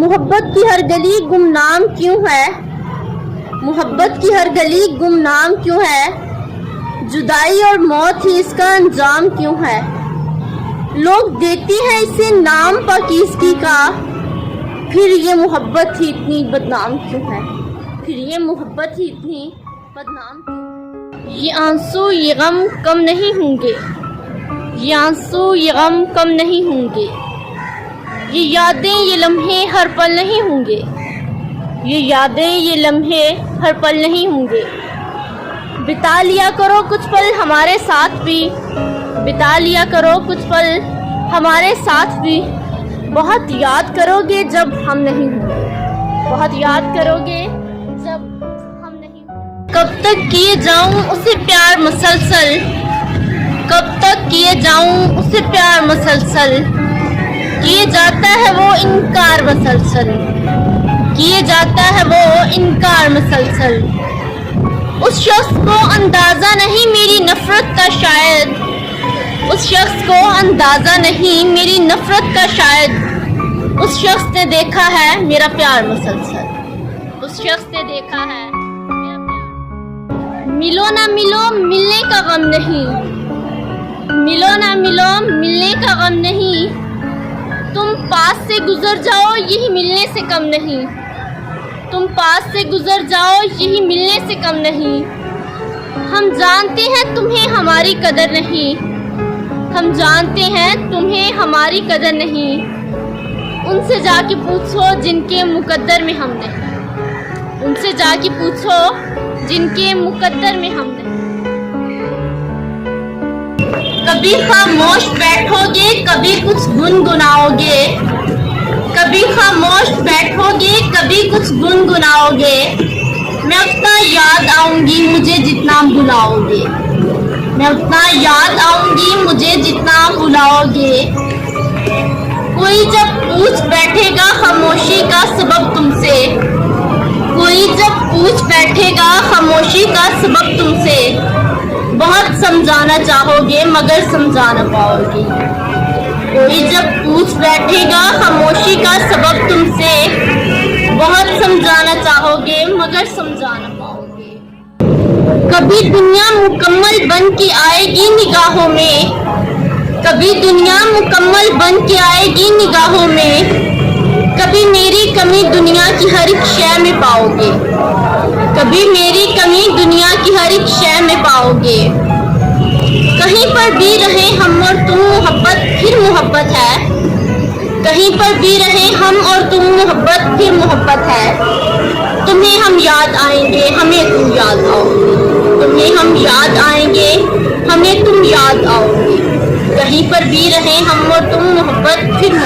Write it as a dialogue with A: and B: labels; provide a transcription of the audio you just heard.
A: मोहब्बत की हर गली गुमनाम क्यों है? मोहब्बत की हर गली गुमनाम क्यों है? जुदाई और मौत ही इसका अंजाम क्यों है? लोग देते हैं इसे नाम पाकीज़गी का, फिर ये मोहब्बत ही इतनी बदनाम क्यों है? फिर ये मोहब्बत ही इतनी बदनाम क्यों? ये आंसू ये गम कम नहीं होंगे, ये आंसू ये गम कम नहीं होंगे, ये यादें ये लम्हे हर पल नहीं होंगे, ये यादें ये लम्हे हर पल नहीं होंगे। बिता लिया करो कुछ पल हमारे साथ भी, बिता लिया करो कुछ पल हमारे साथ भी, बहुत याद करोगे जब हम नहीं होंगे, बहुत याद करोगे जब हम नहीं होंगे। कब तक किए जाऊं उसे प्यार मुसलसल, कब तक किए जाऊं उसे प्यार मुसलसल, किए जाता है वो इनकार मुसलसल, किए जाता है वो इनकार मुसलसल। उस शख्स को अंदाजा नहीं मेरी नफरत का शायद, उस शख्स को अंदाजा नहीं मेरी नफरत का शायद, उस शख्स ने देखा है मेरा प्यार मुसलसल, उस शख्स ने देखा है मेरा प्यार। मिलो ना मिलो मिलने का गम नहीं, मिलो ना मिलो मिलने का गम नहीं, तुम पास से गुजर जाओ यही मिलने से कम नहीं, तुम पास से गुजर जाओ यही मिलने से कम नहीं। हम जानते हैं तुम्हें हमारी कदर नहीं, हम जानते हैं तुम्हें हमारी कदर नहीं, उनसे जाके पूछो जिनके मुकद्दर में हम नहीं, उनसे जाके पूछो जिनके मुकद्दर में हम नहीं। कभी खामोश बैठोगे कभी कुछ गुनगुनाओगे, कभी खामोश बैठोगे कभी कुछ गुनगुनाओगे, मैं उतना याद आऊंगी मुझे जितना बुलाओगे, मैं उतना याद आऊंगी मुझे जितना बुलाओगे। कोई जब पूछ बैठेगा खामोशी का सबब तुमसे, कोई जब पूछ बैठेगा खामोशी का सबब तुमसे, बहुत समझाना चाहोगे मगर समझा न पाओगे। कोई जब पूछ बैठेगा खामोशी का सबब तुमसे, बहुत समझाना चाहोगे मगर समझा न पाओगे। कभी दुनिया मुकम्मल बन के आएगी निगाहों में, कभी दुनिया मुकम्मल बन के आएगी निगाहों में, कभी मेरी कमी दुनिया की हर एक शय में पाओगे, कभी मेरी कमी दुनिया की हर एक शय में पाओगे। कहीं पर भी रहे हम और तुम मोहब्बत फिर मोहब्बत है, कहीं पर भी रहे हम और तुम मोहब्बत फिर मोहब्बत है। तुम्हें हम याद आएंगे हमें तुम याद आओगे, तुम्हें हम याद आएंगे हमें तुम याद आओगे। कहीं पर भी रहे हम और तुम मोहब्बत फिर